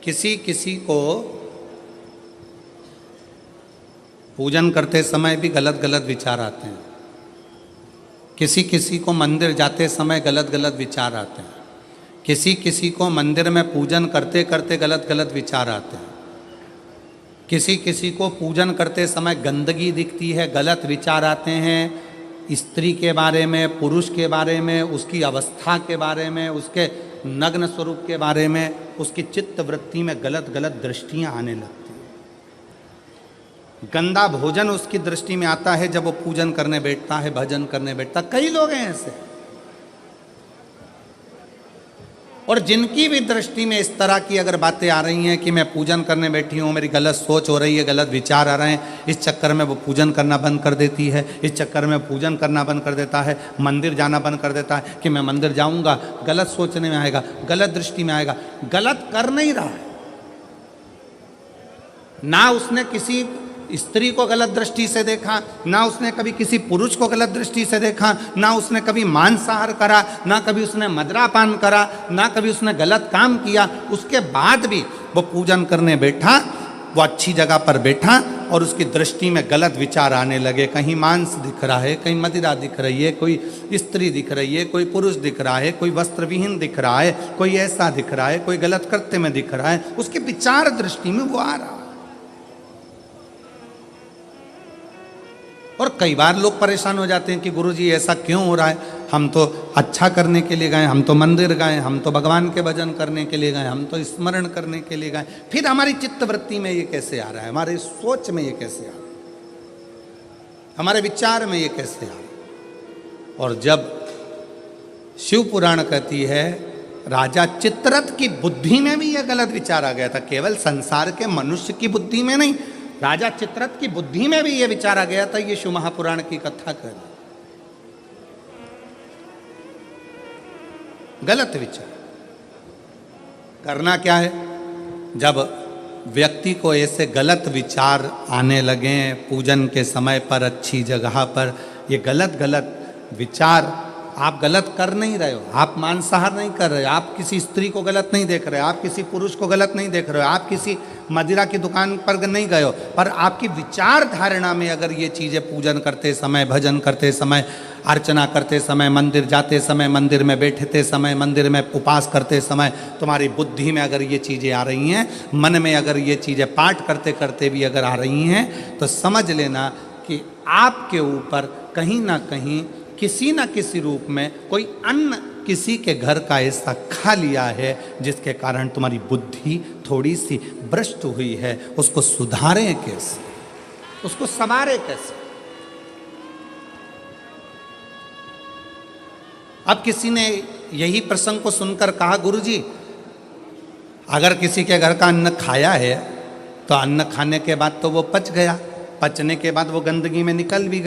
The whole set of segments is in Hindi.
किसी किसी को पूजन करते समय भी गलत गलत विचार आते हैं, किसी किसी को मंदिर जाते समय गलत गलत विचार आते हैं, किसी किसी को मंदिर में पूजन करते करते गलत गलत विचार आते हैं, किसी किसी को पूजन करते समय गंदगी दिखती है, गलत विचार आते हैं, स्त्री के बारे में, पुरुष के बारे में, उसकी अवस्था के बारे में, उसके नग्न स्वरूप के बारे में, उसकी चित्त वृत्ति में गलत गलत दृष्टियां आने लगती हैं। गंदा भोजन उसकी दृष्टि में आता है जब वो पूजन करने बैठता है, भजन करने बैठता। कई लोग हैं ऐसे, और जिनकी भी दृष्टि में इस तरह की अगर बातें आ रही हैं कि मैं पूजन करने बैठी हूँ, मेरी गलत सोच हो रही है, गलत विचार आ रहे हैं, इस चक्कर में वो पूजन करना बंद कर देती है, इस चक्कर में पूजन करना बंद कर देता है, मंदिर जाना बंद कर देता है कि मैं मंदिर जाऊँगा, गलत सोचने में आएगा, गलत दृष्टि में आएगा। गलत कर नहीं रहा है ना, उसने किसी स्त्री को गलत दृष्टि से देखा, ना उसने कभी किसी पुरुष को गलत दृष्टि से देखा, ना उसने कभी मांसाहार करा, ना कभी उसने मदिरापान करा, ना कभी उसने गलत काम किया। उसके बाद भी वो पूजन करने बैठा, वो अच्छी जगह पर बैठा और उसकी दृष्टि में गलत विचार आने लगे। कहीं मांस दिख रहा है, कहीं मदिरा दिख रही है, कोई स्त्री दिख रही है, कोई पुरुष दिख रहा है, कोई वस्त्र विहीन दिख रहा है, कोई ऐसा दिख रहा है, कोई गलत कृत्य में दिख रहा है, उसके विचार दृष्टि में वो आ रहा है। और कई बार लोग परेशान हो जाते हैं कि गुरुजी ऐसा क्यों हो रहा है, हम तो अच्छा करने के लिए गए, हम तो मंदिर गए, हम तो भगवान के भजन करने के लिए गए, हम तो स्मरण करने के लिए गए, फिर हमारी चित्तवृत्ति में ये कैसे आ रहा है, हमारे सोच में ये कैसे आ रहा है, हमारे विचार में ये कैसे आ रहा है। और जब शिव पुराण कहती है राजा चित्ररथ की बुद्धि में भी यह गलत विचार आ गया था, केवल संसार के मनुष्य की बुद्धि में नहीं, राजा चित्ररथ की बुद्धि में भी यह विचार आ गया था। ये शिव महापुराण की कथा कर गलत विचार करना क्या है, जब व्यक्ति को ऐसे गलत विचार आने लगे पूजन के समय पर, अच्छी जगह पर, ये गलत गलत विचार, आप गलत कर नहीं रहे हो, आप मांसाहार नहीं कर रहे हो, आप किसी स्त्री को गलत नहीं देख रहे हो, आप किसी पुरुष को गलत नहीं देख रहे हो, आप किसी मदिरा की दुकान पर नहीं गए हो, पर आपकी विचार धारणा में अगर ये चीज़ें पूजन करते समय, भजन करते समय, अर्चना करते समय, मंदिर जाते समय, मंदिर में बैठते समय, मंदिर में उपास करते समय तुम्हारी बुद्धि में अगर ये चीज़ें आ रही हैं, मन में अगर ये चीज़ें पाठ करते करते भी अगर आ रही हैं, तो समझ लेना कि आपके ऊपर कहीं ना कहीं किसी न किसी रूप में कोई अन्न किसी के घर का ऐसा खा लिया है जिसके कारण तुम्हारी बुद्धि थोड़ी सी भ्रष्ट हुई है। उसको सुधारें कैसे, उसको संवारें कैसे। अब किसी ने यही प्रसंग को सुनकर कहा, गुरुजी अगर किसी के घर का अन्न खाया है तो अन्न खाने के बाद तो वो पच गया, पचने के बाद वो गंदगी में निकल भी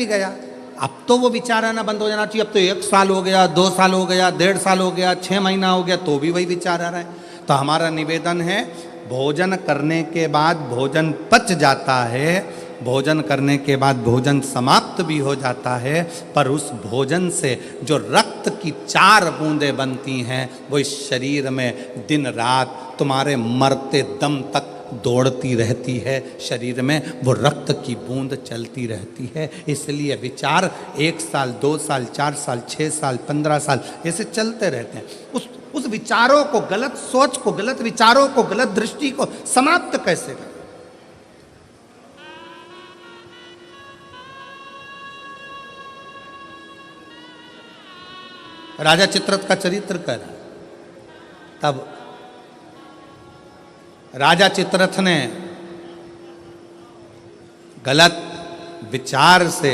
गया, अब तो वो विचार आना बंद हो जाना चाहिए। अब तो 1 साल हो गया, 2 साल हो गया, 1.5 साल हो गया, 6 महीना हो गया, तो भी वही विचार आ रहा है। तो हमारा निवेदन है, भोजन करने के बाद भोजन पच जाता है, भोजन करने के बाद भोजन समाप्त भी हो जाता है, पर उस भोजन से जो रक्त की 4 बूंदें बनती हैं वो इस शरीर में दिन रात तुम्हारे मरते दम तक दौड़ती रहती है, शरीर में वो रक्त की बूंद चलती रहती है। इसलिए विचार 1 साल, 2 साल, 4 साल, 6 साल, 15 साल ऐसे चलते रहते हैं। उस विचारों को, गलत सोच को, गलत विचारों को, गलत दृष्टि को समाप्त कैसे करें। राजा चित्ररथ का चरित्र कर, तब राजा चित्ररथ ने गलत विचार से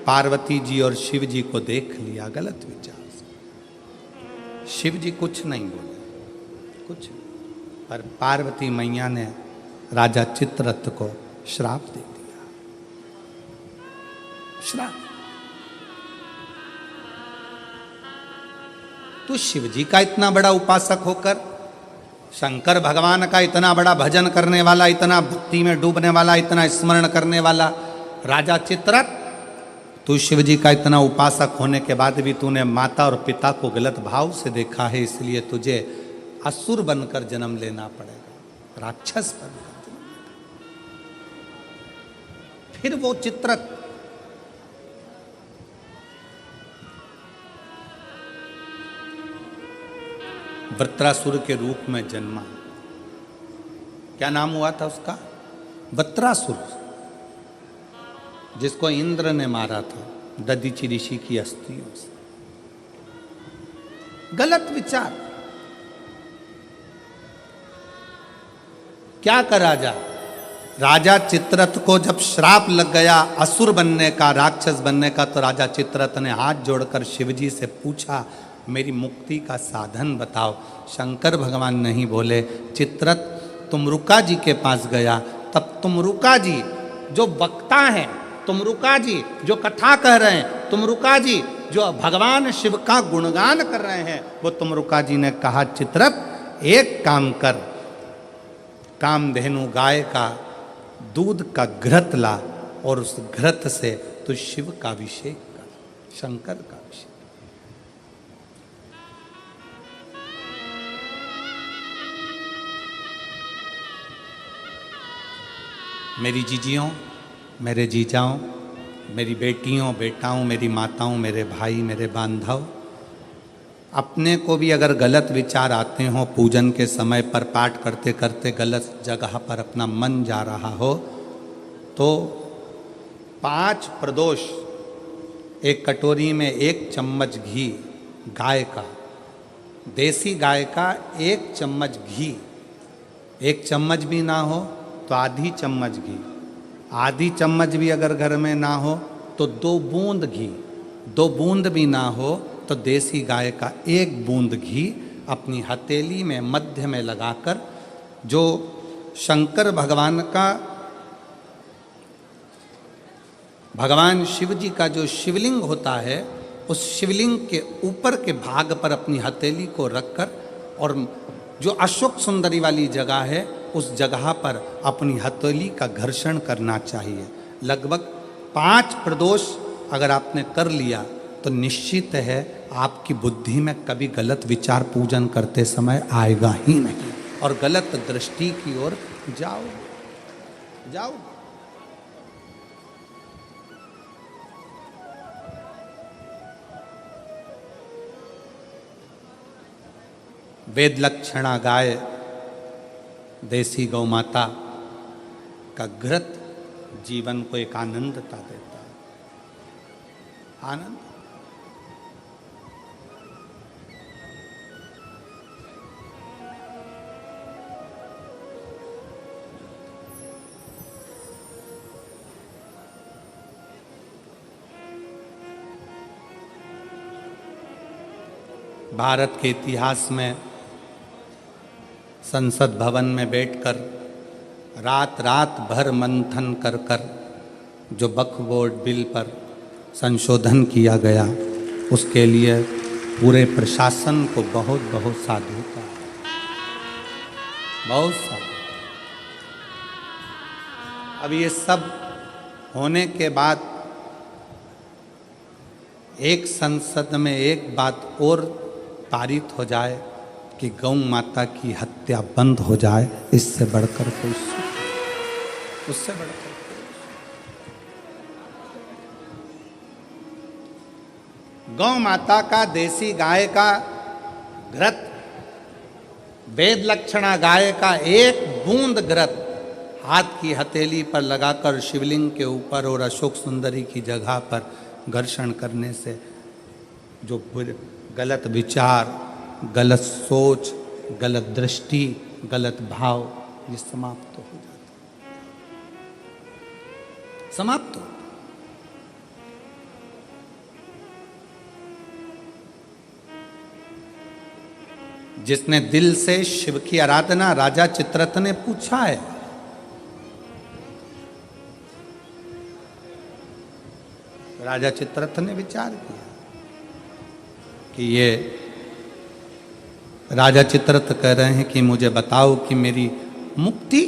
पार्वती जी और शिव जी को देख लिया, गलत विचार से। शिव जी कुछ नहीं बोले, कुछ, पर पार्वती मैया ने राजा चित्ररथ को श्राप दे दिया, श्राप। तो शिव जी का इतना बड़ा उपासक होकर, शंकर भगवान का इतना बड़ा भजन करने वाला, इतना भक्ति में डूबने वाला, इतना स्मरण करने वाला राजा चित्ररथ, तू शिव जी का इतना उपासक होने के बाद भी तूने माता और पिता को गलत भाव से देखा है, इसलिए तुझे असुर बनकर जन्म लेना पड़ेगा, राक्षस बनकर जन्म लेना। फिर वो चित्रत वृत्रासुर के रूप में जन्मा। क्या नाम हुआ था उसका? वृत्रासुर, जिसको इंद्र ने मारा था दधीचि ऋषि की अस्थियों से। गलत विचार। क्या करा जाए? राजा चित्ररथ को जब श्राप लग गया असुर बनने का, राक्षस बनने का, तो राजा चित्ररथ ने हाथ जोड़कर शिवजी से पूछा, मेरी मुक्ति का साधन बताओ। शंकर भगवान नहीं बोले। चित्ररथ तुमरुका जी के पास गया। तब तुमरुका जी जो वक्ता हैं, तुमरुका जी जो कथा कह रहे हैं, तुमरुका जी जो भगवान शिव का गुणगान कर रहे हैं, वो तुमरुका जी ने कहा, चित्ररथ एक काम कर, कामधेनु गाय का दूध का घृत ला और उस घृत से तू शिव का अभिषेक कर, शंकर का अभिषेक। मेरी जीजियों, मेरे जीजाओं, मेरी बेटियों, बेटाओं, मेरी माताओं, मेरे भाई, मेरे बांधव, अपने को भी अगर गलत विचार आते हो, पूजन के समय पर पाठ करते करते गलत जगह पर अपना मन जा रहा हो, तो 5 प्रदोष, एक कटोरी में 1 चम्मच घी गाय का, देसी गाय का 1 चम्मच घी, 1 चम्मच भी ना हो तो आधी चम्मच घी, आधी चम्मच भी अगर घर में ना हो तो 2 बूंद घी, 2 बूंद भी ना हो तो देसी गाय का 1 बूंद घी अपनी हथेली में मध्य में लगाकर, जो शंकर भगवान का, भगवान शिव जी का जो शिवलिंग होता है, उस शिवलिंग के ऊपर के भाग पर अपनी हथेली को रखकर, और जो अशोक सुंदरी वाली जगह है उस जगह पर अपनी हथेली का घर्षण करना चाहिए। लगभग 5 प्रदोष अगर आपने कर लिया तो निश्चित है आपकी बुद्धि में कभी गलत विचार पूजन करते समय आएगा ही नहीं, और गलत दृष्टि की ओर जाओ। वेद लक्षणा गाय, देसी गौ माता का घृत जीवन को एक आनंदता देता है। आनंद। भारत के इतिहास में संसद भवन में बैठकर रात रात भर मंथन कर कर जो वक्फ बोर्ड बिल पर संशोधन किया गया, उसके लिए पूरे प्रशासन को बहुत बहुत साधुता, बहुत साधु। अब ये सब होने के बाद एक संसद में एक बात और पारित हो जाए कि गौ माता की हत्या बंद हो जाए, इससे बढ़कर कोई सुख, उससे बढ़कर गौ माता का, देसी गाय का घृत, वेद लक्षणा गाय का 1 बूंद घृत हाथ की हथेली पर लगाकर शिवलिंग के ऊपर और अशोक सुंदरी की जगह पर घर्षण करने से जो गलत विचार, गलत सोच, गलत दृष्टि, गलत भाव, ये समाप्त हो जाता, समाप्त हो। जिसने दिल से शिव की आराधना, राजा चित्ररथ ने पूछा है, राजा चित्ररथ ने विचार किया कि ये राजा चित्ररथ कह रहे हैं कि मुझे बताओ कि मेरी मुक्ति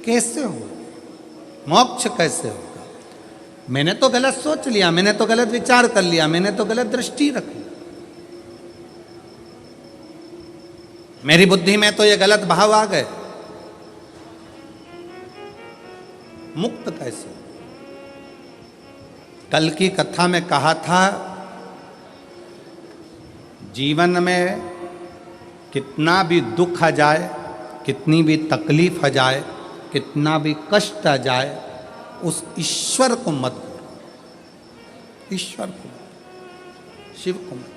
कैसे हो, मोक्ष कैसे होगा। मैंने तो गलत सोच लिया, मैंने तो गलत विचार कर लिया, मैंने तो गलत दृष्टि रख ली। मेरी बुद्धि में तो ये गलत भाव आ गए, मुक्त कैसे? कल की कथा में कहा था, जीवन में कितना भी दुख आ जाए, कितनी भी तकलीफ आ जाए, कितना भी कष्ट आ जाए, उस ईश्वर को मत भूलो, ईश्वर को, शिव को मत।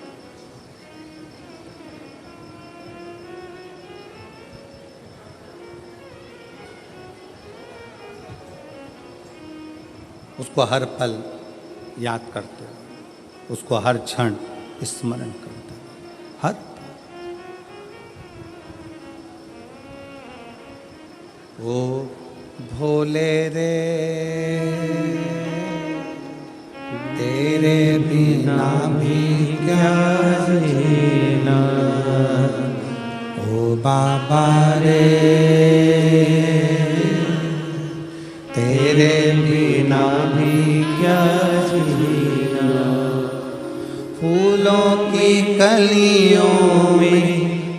उसको हर पल याद करते हो, उसको हर क्षण स्मरण करते हो, हर वो भोले रे तेरे बिना भी क्या जीना, ओ बाबा रे तेरे बिना भी क्या जीना, फूलों की कलियों में,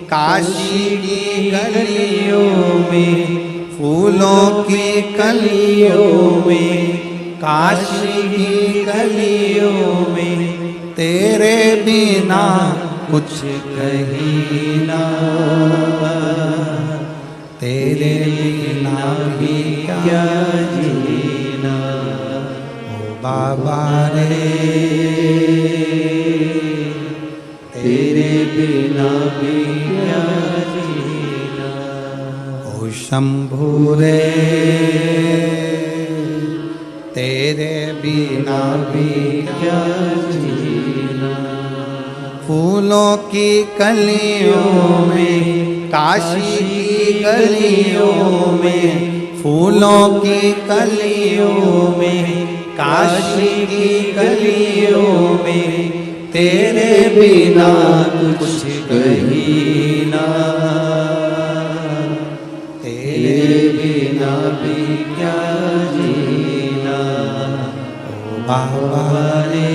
काशी की गलियों में, फूलों की कलियों में, काशी की गलियों में, तेरे बिना कुछ कहीं ना, तेरे बिना भी क्या जीना, ओ बाबा रे तेरे बिना भी क्या जीना, ओ शंभू रे तेरे बिना भी क्या जीना, फूलों की कलियों में, काशी की गलियों में, फूलों की कलियों में, काशी की गलियों में, तेरे बिना कुछ कहीं ना, तेरे बिना भी क्या जीना, ओ बाबा रे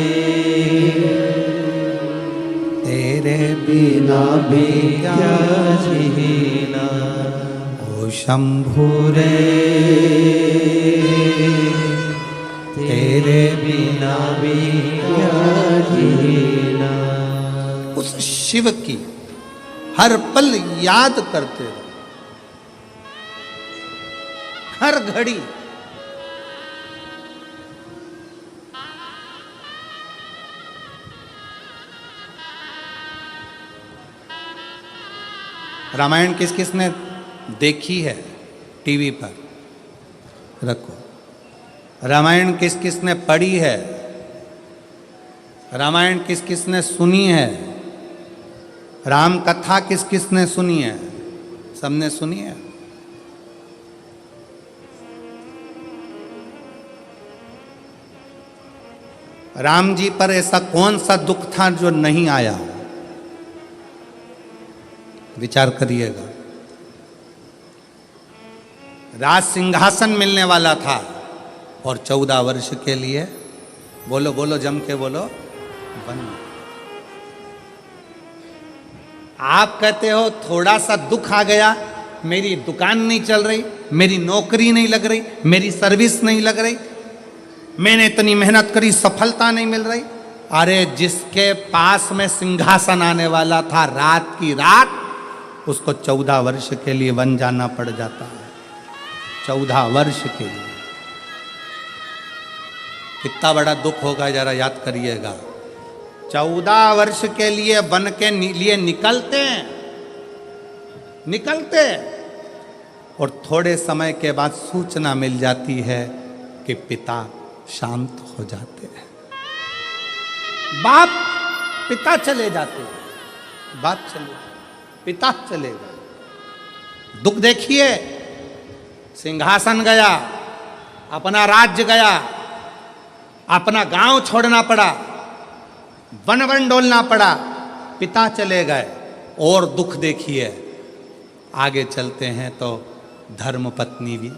तेरे बिना भी क्या जीना, ओ शंभू रे तेरे बिना भी क्या जीना। उस शिव की हर पल याद करते रहो, हर घड़ी। रामायण किस किस ने देखी है टीवी पर? रखो। रामायण किस किस ने पढ़ी है? रामायण किस किस ने सुनी है? राम कथा किस किस ने सुनी है? सबने सुनी है। राम जी पर ऐसा कौन सा दुख था जो नहीं आया? विचार करिएगा। राज सिंहासन मिलने वाला था और 14 वर्ष के लिए, बोलो बोलो जम के बोलो, वन। आप कहते हो थोड़ा सा दुख आ गया, मेरी दुकान नहीं चल रही, मेरी नौकरी नहीं लग रही, मेरी सर्विस नहीं लग रही, मैंने इतनी मेहनत करी सफलता नहीं मिल रही। अरे जिसके पास में सिंहासन आने वाला था, रात की रात उसको 14 वर्ष के लिए वन जाना पड़ जाता है। 14 वर्ष के लिए कितना बड़ा दुख होगा, जरा याद करिएगा। 14 वर्ष के लिए वन के लिए निकलते और थोड़े समय के बाद सूचना मिल जाती है कि पिता शांत हो जाते हैं, पिता चले जाते हैं, पिता चले गए। दुख देखिए, सिंहासन गया, अपना राज्य गया, अपना गांव छोड़ना पड़ा, वन डोलना पड़ा, पिता चले गए। और दुख देखिए, आगे चलते हैं तो धर्म पत्नी भी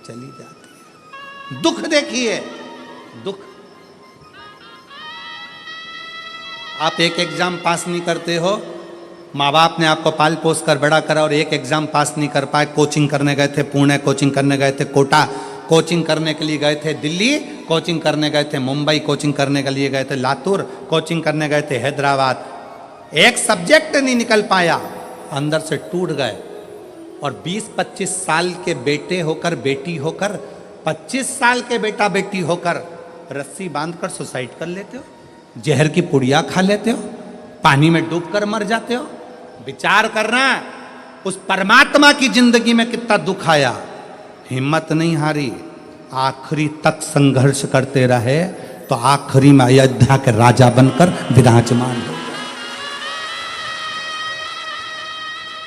चली जाती है। दुख देखिए, दुख। आप एक एग्जाम पास नहीं करते हो, माँ बाप ने आपको पाल पोस कर बड़ा करा और एक एग्जाम पास नहीं कर पाए, कोचिंग करने गए थे पुणे, कोचिंग करने गए थे कोटा, कोचिंग करने के लिए गए थे दिल्ली, कोचिंग करने गए थे मुंबई, कोचिंग करने के लिए गए थे लातूर, कोचिंग करने गए थे हैदराबाद, एक सब्जेक्ट नहीं निकल पाया, अंदर से टूट गए। और 20-25 साल के बेटे होकर, बेटी होकर, 25 साल के बेटा बेटी होकर रस्सी बांधकर सुसाइड कर लेते हो, जहर की पुड़िया खा लेते हो, पानी में डूबकर मर जाते हो। विचार करना, उस परमात्मा की जिंदगी में कितना दुख आया, हिम्मत नहीं हारी, आखिरी तक संघर्ष करते रहे, तो आखिरी में अयोध्या के राजा बनकर विराजमान हो।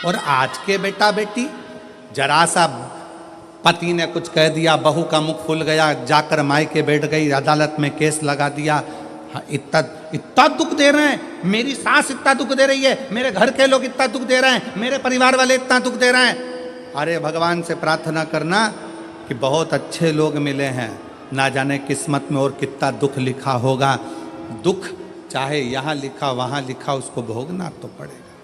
और आज के बेटा बेटी, जरा सा पति ने कुछ कह दिया, बहू का मुख खुल गया, जाकर मायके बैठ गई, अदालत में केस लगा दिया, इतना दुख दे रहे हैं, मेरी सास इतना दुख दे रही है, मेरे घर के लोग इतना दुख दे रहे हैं, मेरे परिवार वाले इतना दुख दे रहे हैं। अरे भगवान से प्रार्थना करना कि बहुत अच्छे लोग मिले हैं, ना जाने किस्मत में और कितना दुख लिखा होगा। दुख चाहे यहाँ लिखा वहाँ लिखा, उसको भोगना तो पड़ेगा,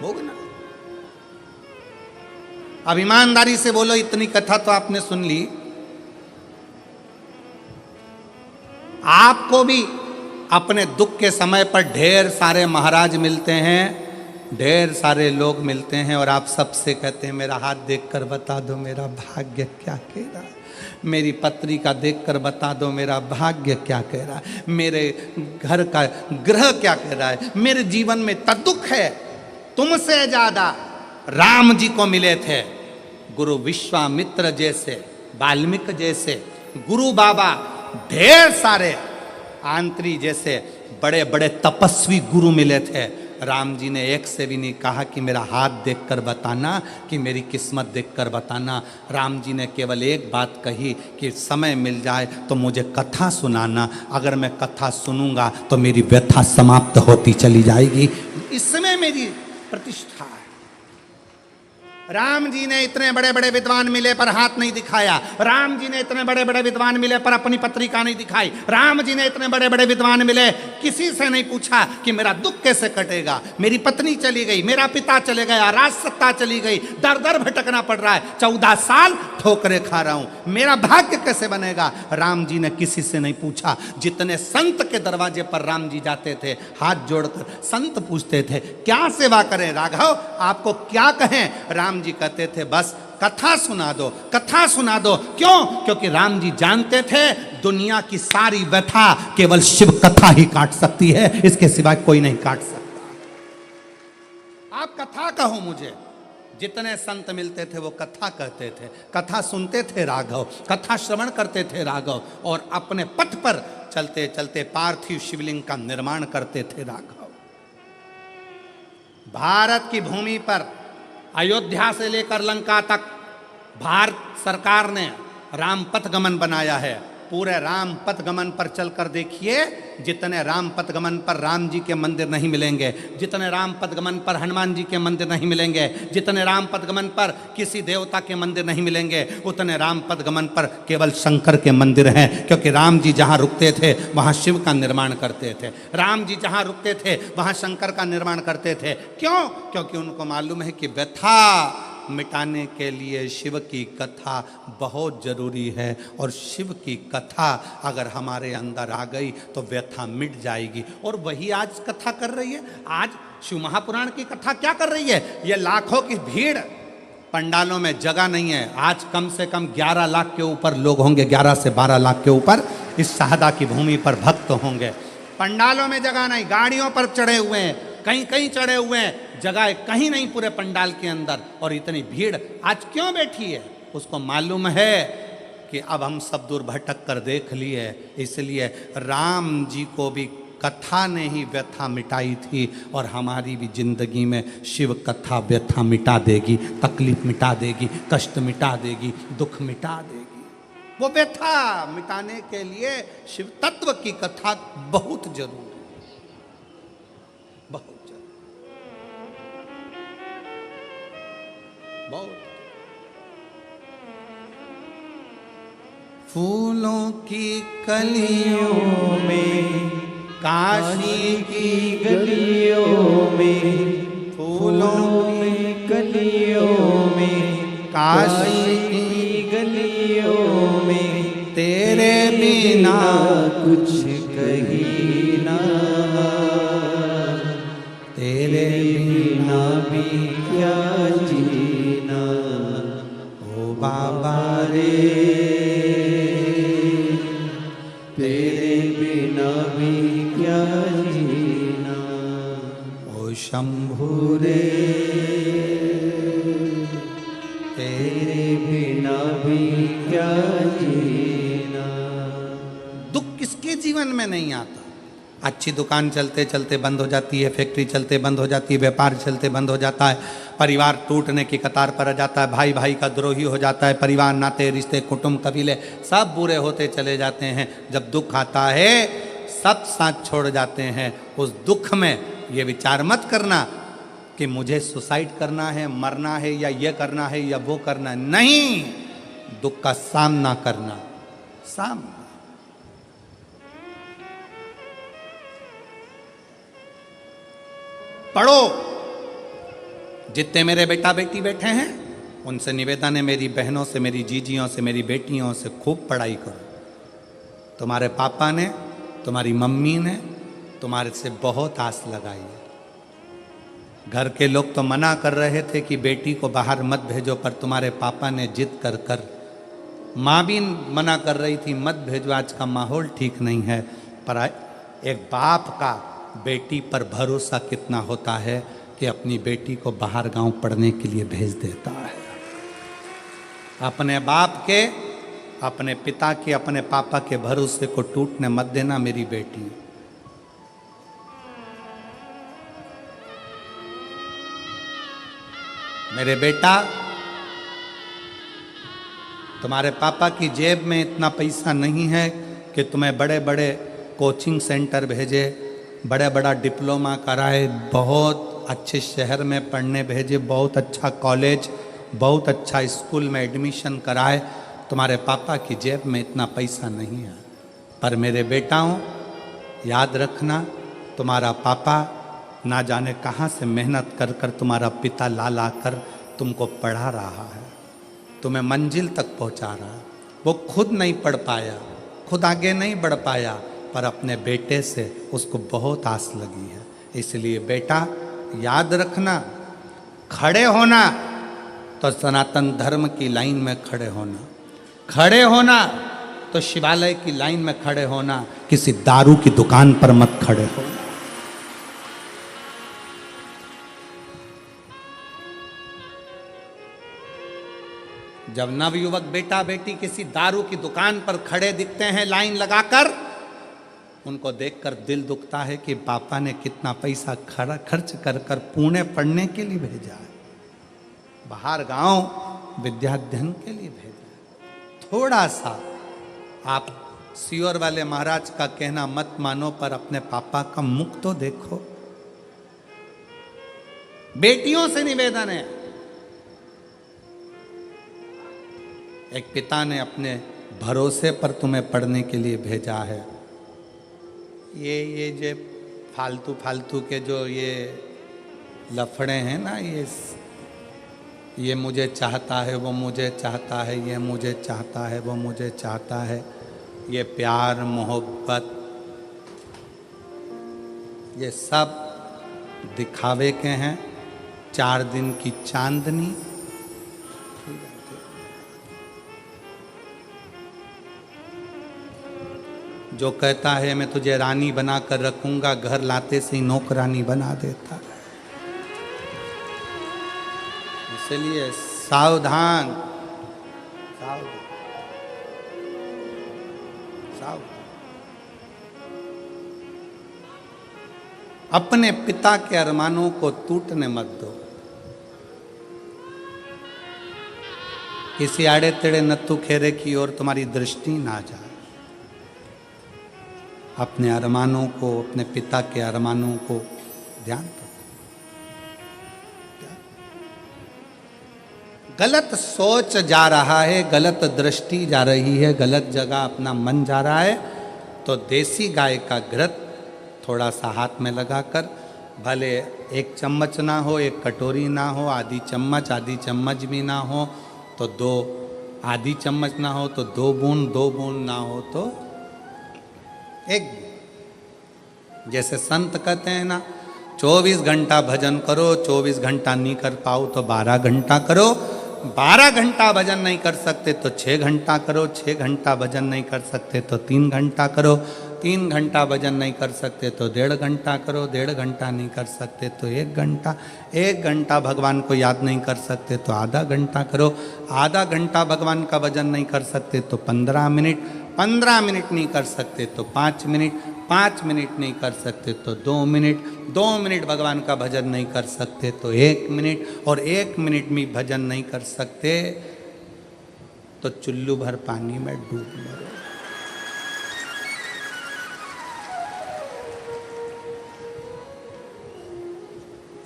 भोगना। अब ईमानदारी से बोलो, इतनी कथा तो आपने सुन ली, आपको भी अपने दुख के समय पर ढेर सारे महाराज मिलते हैं, ढेर सारे लोग मिलते हैं, और आप सबसे कहते हैं मेरा हाथ देखकर बता दो मेरा भाग्य क्या कह रहा है, मेरी पत्री का देखकर बता दो मेरा भाग्य क्या कह रहा है, मेरे घर का ग्रह क्या कह रहा है, मेरे जीवन में इतना दुख है। तुमसे ज्यादा राम जी को मिले थे गुरु विश्वामित्र जैसे, वाल्मीकि जैसे, गुरु बाबा, ढेर सारे आंत्री जैसे बड़े बड़े तपस्वी गुरु मिले थे। राम जी ने एक से भी नहीं कहा कि मेरा हाथ देखकर बताना, कि मेरी किस्मत देखकर बताना। राम जी ने केवल एक बात कही कि समय मिल जाए तो मुझे कथा सुनाना, अगर मैं कथा सुनूंगा तो मेरी व्यथा समाप्त होती चली जाएगी, इसमें मेरी प्रतिष्ठा है। राम जी ने इतने बड़े बड़े विद्वान मिले पर हाथ नहीं दिखाया, राम जी ने इतने बड़े बड़े विद्वान मिले पर अपनी पत्रिका नहीं दिखाई, राम जी ने इतने बड़े बड़े विद्वान मिले, किसी से नहीं पूछा कि मेरा दुख कैसे कटेगा, मेरी पत्नी चली गई, मेरा पिता चले गया, राज सत्ता चली गई, दर दर भटकना पड़ रहा है, 14 साल ठोकरे खा रहा हूं, मेरा भाग्य कैसे बनेगा। राम जी ने किसी से नहीं पूछा। जितने संत के दरवाजे पर राम जी जाते थे, हाथ जोड़कर संत पूछते थे क्या सेवा करें राघव, आपको क्या कहें। राम जी कहते थे बस कथा सुना दो, कथा सुना दो। क्यों? क्योंकि राम जी जानते थे दुनिया की सारी व्यथा केवल शिव कथा ही काट सकती है, इसके सिवाय कोई नहीं काट सकता। आप कथा कहो मुझे। जितने संत मिलते थे वो कथा कहते थे, कथा सुनते थे राघव, कथा श्रवण करते थे राघव, और अपने पथ पर चलते चलते पार्थिव शिवलिंग का निर्माण करते थे राघव। भारत की भूमि पर अयोध्या से लेकर लंका तक भारत सरकार ने राम पथ गमन बनाया है। पूरे राम पथ गमन पर चलकर देखिए, जितने राम पथ गमन पर राम जी के मंदिर नहीं मिलेंगे, जितने राम पथ गमन पर हनुमान जी के मंदिर नहीं मिलेंगे, जितने राम पथ गमन पर किसी देवता के मंदिर नहीं मिलेंगे, उतने राम पथ गमन पर केवल शंकर के मंदिर हैं। क्योंकि राम जी जहाँ रुकते थे वहाँ शिव का निर्माण करते थे, राम जी जहाँ रुकते थे वहाँ शंकर का निर्माण करते थे। क्यों? क्योंकि उनको मालूम है कि व्यथा मिटाने के लिए शिव की कथा बहुत जरूरी है, और शिव की कथा अगर हमारे अंदर आ गई तो व्यथा मिट जाएगी। और वही आज कथा कर रही है। आज शिव महापुराण की कथा क्या कर रही है? ये लाखों की भीड़, पंडालों में जगह नहीं है। आज कम से कम 11 लाख के ऊपर लोग होंगे, 11 से 12 लाख के ऊपर इस शाहदा की भूमि पर भक्त होंगे। पंडालों में जगह नहीं, गाड़ियों पर चढ़े हुए हैं, कहीं कहीं चढ़े हुए हैं, जगह कहीं नहीं पूरे पंडाल के अंदर। और इतनी भीड़ आज क्यों बैठी है? उसको मालूम है कि अब हम सब दूर भटक कर देख लिए, इसलिए राम जी को भी कथा ने ही व्यथा मिटाई थी, और हमारी भी जिंदगी में शिव कथा व्यथा मिटा देगी, तकलीफ मिटा देगी, कष्ट मिटा देगी, दुख मिटा देगी। वो व्यथा मिटाने के लिए शिव तत्व की कथा बहुत जरूरी, बहुत बहुत। फूलों की कलियों में, काशी की गलियों में, फूलों में कलियों में, काशी की गलियों में, तेरे बिना कुछ कही ना, तेरे बिना भी क्या जीना, ओ बाबा रे तेरे बिना भी क्या जीना, ओ शंभु रे तेरे तेरे बिना भी क्या जीना। दुख किसके जीवन में नहीं आता। अच्छी दुकान चलते चलते बंद हो जाती है, फैक्ट्री चलते बंद हो जाती है, व्यापार चलते बंद हो जाता है, परिवार टूटने की कतार पर आ जाता है, भाई भाई का द्रोही हो जाता है, परिवार नाते रिश्ते कुटुंब कबीले सब बुरे होते चले जाते हैं। जब दुख आता है सब साथ छोड़ जाते हैं। उस दुख में ये विचार मत करना कि मुझे सुसाइड करना है, मरना है, या ये करना है या वो करना है। नहीं, दुख का सामना करना। सामना पढ़ो। जितने मेरे बेटा बेटी बैठे हैं उनसे निवेदन है, मेरी बहनों से, मेरी जीजियों से, मेरी बेटियों से खूब पढ़ाई करो। तुम्हारे पापा ने, तुम्हारी मम्मी ने तुम्हारे से बहुत आस लगाई है। घर के लोग तो मना कर रहे थे कि बेटी को बाहर मत भेजो, पर तुम्हारे पापा ने जिद कर कर, माँ भी मना कर रही थी मत भेजो, आज का माहौल ठीक नहीं है। पर एक बाप का बेटी पर भरोसा कितना होता है कि अपनी बेटी को बाहर गांव पढ़ने के लिए भेज देता है। अपने बाप के, अपने पिता के, अपने पापा के भरोसे को टूटने मत देना मेरी बेटी। मेरे बेटा, तुम्हारे पापा की जेब में इतना पैसा नहीं है कि तुम्हें बड़े बड़े कोचिंग सेंटर भेजे, बड़ा बड़ा डिप्लोमा कराए, बहुत अच्छे शहर में पढ़ने भेजे, बहुत अच्छा कॉलेज, बहुत अच्छा स्कूल में एडमिशन कराए। तुम्हारे पापा की जेब में इतना पैसा नहीं है। पर मेरे बेटाओं, याद रखना, तुम्हारा पापा ना जाने कहाँ से मेहनत कर कर तुम्हारा पिता ला ला कर तुमको पढ़ा रहा है, तुम्हें मंजिल तक पहुँचा रहा है। वो खुद नहीं पढ़ पाया, खुद आगे नहीं बढ़ पाया, पर अपने बेटे से उसको बहुत आस लगी है। इसलिए बेटा याद रखना, खड़े होना तो सनातन धर्म की लाइन में खड़े होना, खड़े होना तो शिवालय की लाइन में खड़े होना, किसी दारू की दुकान पर मत खड़े होना। जब नवयुवक बेटा बेटी किसी दारू की दुकान पर खड़े दिखते हैं लाइन लगाकर, उनको देखकर दिल दुखता है कि पापा ने कितना पैसा खर्च कर कर पुणे पढ़ने के लिए भेजा है, बाहर गांव विद्याध्ययन के लिए भेजा है। थोड़ा सा आप सियोर वाले महाराज का कहना मत मानो, पर अपने पापा का मुख तो देखो। बेटियों से निवेदन है, एक पिता ने अपने भरोसे पर तुम्हें पढ़ने के लिए भेजा है। ये जो फालतू फालतू के जो ये लफड़े हैं ना, ये मुझे चाहता है, वो मुझे चाहता है, ये मुझे चाहता है, वो मुझे चाहता है, ये प्यार मोहब्बत, ये सब दिखावे के हैं। 4 दिन की चांदनी, जो कहता है मैं तुझे रानी बना कर रखूंगा, घर लाते से ही नौकरानी बना देता है। इसलिए सावधान, सावधान, सावधान। अपने पिता के अरमानों को टूटने मत दो। किसी आड़े तेड़े नत्थु खेरे की ओर तुम्हारी दृष्टि ना जाए। अपने अरमानों को, अपने पिता के अरमानों को ध्यान रखो। गलत सोच जा रहा है, गलत दृष्टि जा रही है, गलत जगह अपना मन जा रहा है, तो देसी गाय का घृत थोड़ा सा हाथ में लगाकर भले एक चम्मच ना हो, एक कटोरी ना हो, आधी चम्मच भी ना हो तो दो, आधी चम्मच ना हो तो दो बूंद ना हो तो एक। जैसे संत कहते हैं ना, 24 घंटा भजन करो, 24 घंटा नहीं कर पाओ तो 12 घंटा करो, 12 घंटा भजन नहीं कर सकते तो 6 घंटा करो, 6 घंटा भजन नहीं कर सकते तो 3 घंटा करो, 3 घंटा भजन नहीं कर सकते तो 1.5 घंटा करो, 1.5 घंटा नहीं कर सकते तो 1 घंटा, 1 घंटा भगवान को याद नहीं कर सकते तो आधा घंटा करो, आधा घंटा भगवान का भजन नहीं कर सकते तो 15 मिनट, 15 मिनट नहीं कर सकते तो 5 मिनट, 5 मिनट नहीं कर सकते तो 2 मिनट, 2 मिनट भगवान का भजन नहीं कर सकते तो 1 मिनट, और 1 मिनट में भजन नहीं कर सकते तो चुल्लू भर पानी में डूब मरो।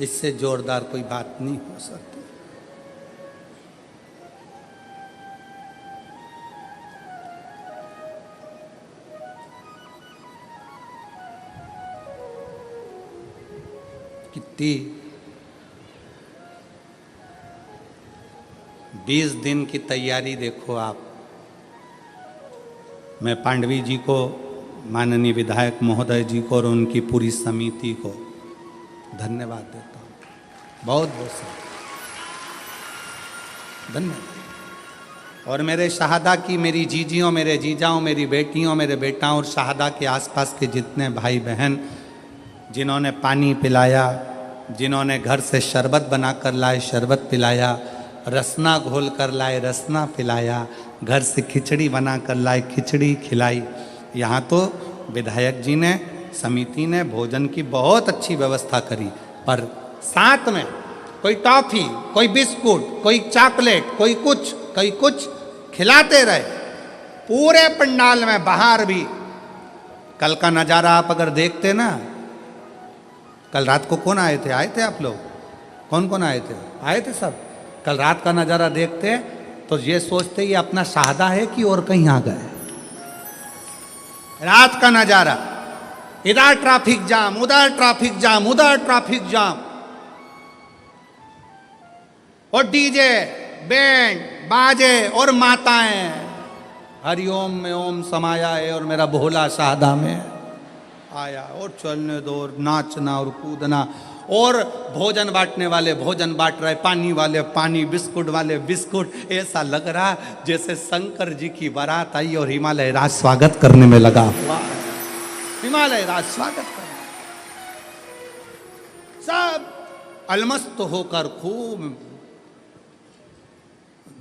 इससे जोरदार कोई बात नहीं हो सकती। कितनी 20 दिन की तैयारी देखो आप। मैं पांडवी जी को, माननीय विधायक महोदय जी को और उनकी पूरी समिति को धन्यवाद देता हूँ, बहुत बहुत धन्यवाद। और मेरे शहादा की, मेरी जीजियों, मेरे जीजाओं, मेरी बेटियों, मेरे बेटाओं और शहादा के आसपास के जितने भाई बहन जिन्होंने पानी पिलाया, जिन्होंने घर से शरबत बना कर लाए शरबत पिलाया, रसना घोल कर लाए रसना पिलाया, घर से खिचड़ी बना कर लाए खिचड़ी खिलाई। यहाँ तो विधायक जी ने, समिति ने भोजन की बहुत अच्छी व्यवस्था करी, पर साथ में कोई टॉफी, कोई बिस्कुट, कोई चॉकलेट, कोई कुछ खिलाते रहे पूरे पंडाल में। बाहर भी कल का नज़ारा आप अगर देखते ना, कल रात को कौन आए थे? आए थे आप लोग? कौन कौन आए थे? आए थे सब। कल रात का नज़ारा देखते तो ये सोचते ये अपना शहादा है कि और कहीं आ गए। रात का नज़ारा, इधर ट्रैफिक जाम, उधर ट्रैफिक जाम, उधर ट्रैफिक जाम, और डीजे, बैंड बाजे और माताएं हरिओम में ओम समाया है और मेरा भोला शहादा में आया, और चलने दो, और नाचना और कूदना, और भोजन बांटने वाले भोजन बांट रहे, पानी वाले पानी, बिस्कुट वाले बिस्कुट। ऐसा लग रहा जैसे शंकर जी की बारात आई और हिमालय राज स्वागत करने में लगा हुआ। हिमालय राज स्वागत करने, सब अलमस्त होकर खूब।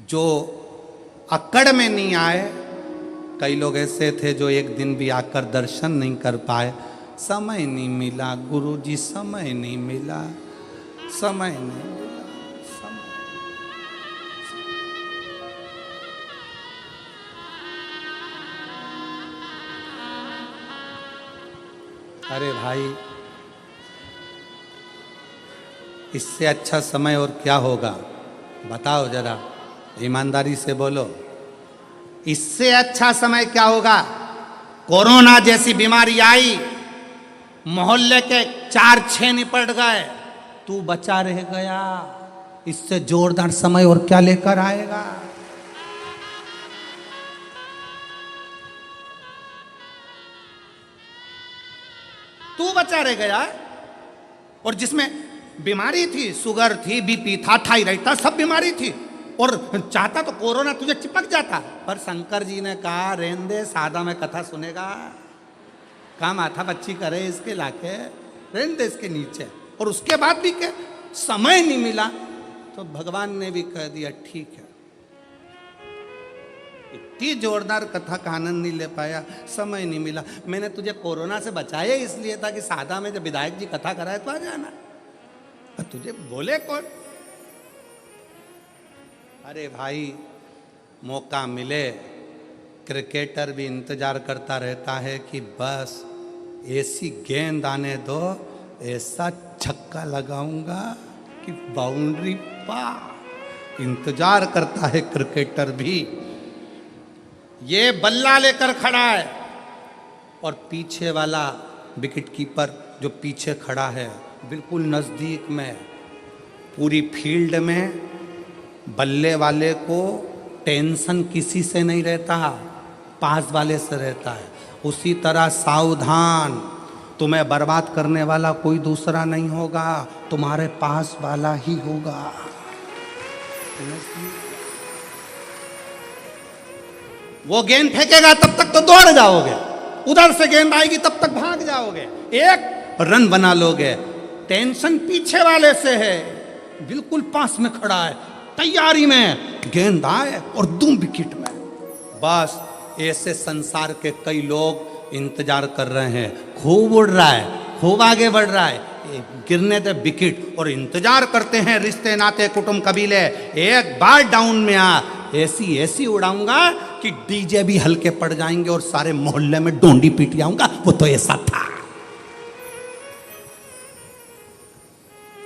जो अक्कड़ में नहीं आए, कई लोग ऐसे थे जो एक दिन भी आकर दर्शन नहीं कर पाए। समय नहीं मिला गुरुजी, समय नहीं मिला, समय नहीं मिला, समय। अरे भाई, इससे अच्छा समय और क्या होगा? बताओ जरा, ईमानदारी से बोलो, इससे अच्छा समय क्या होगा? कोरोना जैसी बीमारी आई, मोहल्ले के 4-6 निपट गए, तू बचा रह गया। इससे जोरदार समय और क्या लेकर आएगा? तू बचा रह गया, और जिसमें बीमारी थी, शुगर थी, बीपी था, थायराइड था, सब बीमारी थी, और चाहता तो कोरोना तुझे चिपक जाता। पर शंकर जी ने कहा रहने दे, सादा में कथा सुनेगा, काम आता बच्ची करे इसके लाके, रहने दे इसके नीचे। और उसके बाद भी क्या समय नहीं मिला, तो भगवान ने भी कह दिया ठीक है। इतनी जोरदार कथा का आनंद नहीं ले पाया, समय नहीं मिला। मैंने तुझे कोरोना से बचाया इसलिए था कि सादा में जब विधायक जी कथा कराए तो आ जाना, तुझे बोले कौन? अरे भाई, मौका मिले, क्रिकेटर भी इंतजार करता रहता है कि बस ऐसी गेंद आने दो, ऐसा छक्का लगाऊंगा कि बाउंड्री पार। इंतजार करता है क्रिकेटर भी। ये बल्ला लेकर खड़ा है और पीछे वाला विकेट कीपर जो पीछे खड़ा है बिल्कुल नज़दीक में, पूरी फील्ड में बल्ले वाले को टेंशन किसी से नहीं रहता, पास वाले से रहता है। उसी तरह सावधान, तुम्हें बर्बाद करने वाला कोई दूसरा नहीं होगा, तुम्हारे पास वाला ही होगा। वो गेंद फेंकेगा तब तक तो दौड़ जाओगे, उधर से गेंद आएगी तब तक भाग जाओगे, एक रन बना लोगे। टेंशन पीछे वाले से है, बिल्कुल पास में खड़ा है, तैयारी में, गेंद आए और दूं विकेट में। बस ऐसे संसार के कई लोग इंतजार कर रहे हैं, खूब उड़ रहा है, खूब आगे बढ़ रहा है, गिरने दे विकेट, और इंतजार करते हैं रिश्ते नाते कुटुंब कबीले, एक बार डाउन में आ, ऐसी ऐसी उड़ाऊंगा कि डीजे भी हल्के पड़ जाएंगे और सारे मोहल्ले में डोंडी पीट जाऊंगा। वो तो ऐसा था।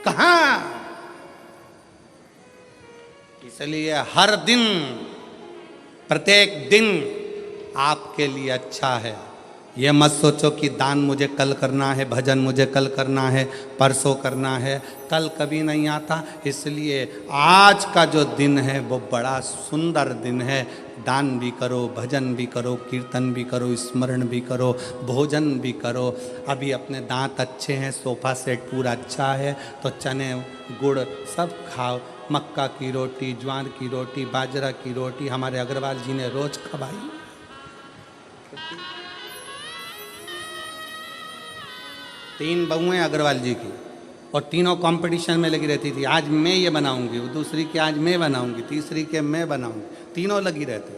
कहां? इसलिए हर दिन, प्रत्येक दिन आपके लिए अच्छा है। ये मत सोचो कि दान मुझे कल करना है, भजन मुझे कल करना है, परसों करना है, कल कभी नहीं आता। इसलिए आज का जो दिन है वो बड़ा सुंदर दिन है। दान भी करो, भजन भी करो, कीर्तन भी करो, स्मरण भी करो, भोजन भी करो। अभी अपने दांत अच्छे हैं, सोफा सेट पूरा अच्छा है, तो चने गुड़ सब खाओ, मक्का की रोटी, ज्वार की रोटी, बाजरा की रोटी हमारे अग्रवाल जी ने रोज खवाई। तीन बहुएं अग्रवाल जी की, और तीनों कंपटीशन में लगी रहती थी। आज मैं ये बनाऊंगी, वो दूसरी की आज मैं बनाऊंगी, तीसरी के मैं बनाऊंगी, तीनों लगी रहती।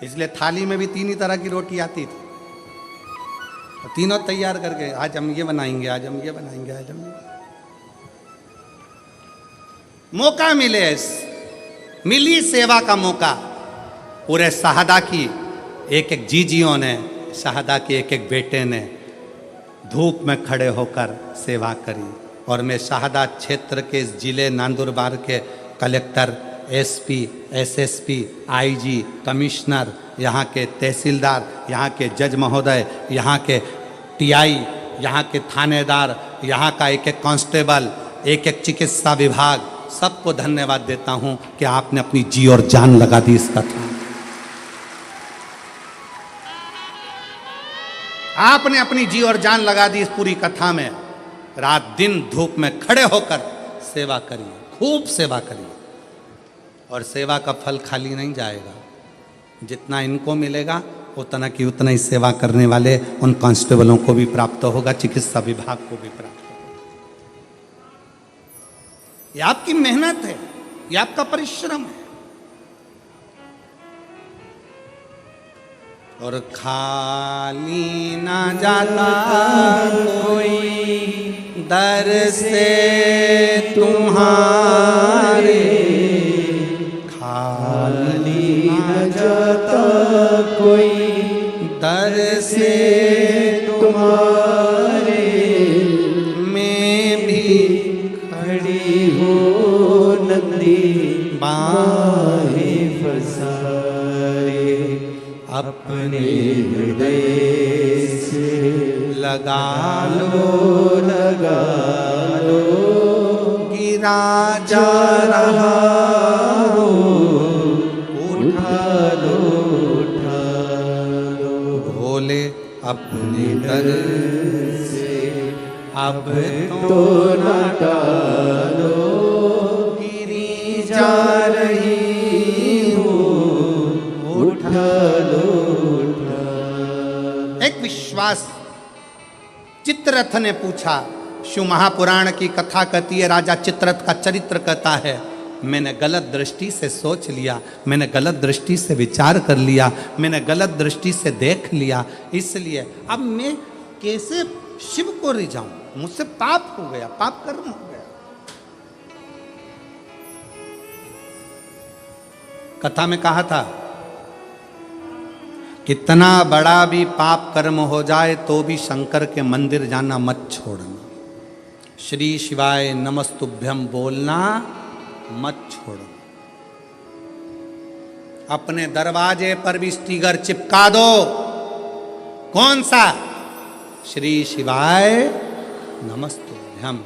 इसलिए थाली में भी तीन ही तरह की रोटी आती थी, और तीनों तैयार करके आज हम ये बनाएंगे, आज हम ये बनाएंगे, आज हम ये। मौका मिली सेवा का मौका। पूरे शहादा की एक एक जीजियों ने, शहादा के एक एक बेटे ने धूप में खड़े होकर सेवा करी। और मैं शहादा क्षेत्र के जिले नंदुरबार के collector, SP, SSP, IG, commissioner, यहाँ के तहसीलदार, यहाँ के जज महोदय, यहाँ के टीआई, यहाँ के थानेदार, यहाँ का एक एक कांस्टेबल, एक एक चिकित्सा विभाग, सबको धन्यवाद देता हूँ कि आपने अपनी जी और जान लगा दी इस कथा। आपने अपनी जी और जान लगा दी इस पूरी कथा में। रात दिन धूप में खड़े होकर सेवा करिए, खूब सेवा करिए, और सेवा का फल खाली नहीं जाएगा। जितना इनको मिलेगा उतना की उतना ही सेवा करने वाले उन कांस्टेबलों को भी प्राप्त होगा, चिकित्सा विभाग को भी प्राप्त होगा। ये आपकी मेहनत है, ये आपका परिश्रम है। और खाली ना जाता कोई दर से तुम्हारे, खाली न जाता कोई दर से तुम्हारे, मैं भी खड़ी हो नंदी बाहें फसाए, अपने हृदय से लगा लगा लो, गिरा जा रहा हो, उठा लो, उठा लो, भोले अपने दर से अब तो न टालो, गिरी जा रही हो, उठा लो, उठा लो। एक विश्वास चित्ररथ ने पूछा। शिव महापुराण की कथा कहती है, राजा चित्ररथ का चरित्र कहता है, मैंने गलत दृष्टि से सोच लिया, मैंने गलत दृष्टि से विचार कर लिया, मैंने गलत दृष्टि से देख लिया, इसलिए अब मैं कैसे शिव को रिझाऊं? मुझसे पाप हो गया, पाप कर्म हो गया। कथा में कहा था, कितना बड़ा भी पाप कर्म हो जाए तो भी शंकर के मंदिर जाना मत छोड़ना, श्री शिवाय नमस्तुभ्यम बोलना मत छोड़ो। अपने दरवाजे पर भी स्टिकर चिपका दो। कौन सा? श्री शिवाय नमस्तुभ्यम।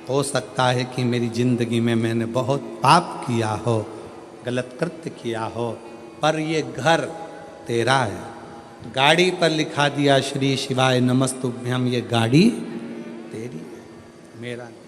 हो सकता है कि मेरी जिंदगी में मैंने बहुत पाप किया हो, गलत कृत्य किया हो, पर ये घर तेरा है। गाड़ी पर लिखा दिया श्री शिवाय नमस्तुभ्यम, ये गाड़ी तेरी है, मेरा नहीं।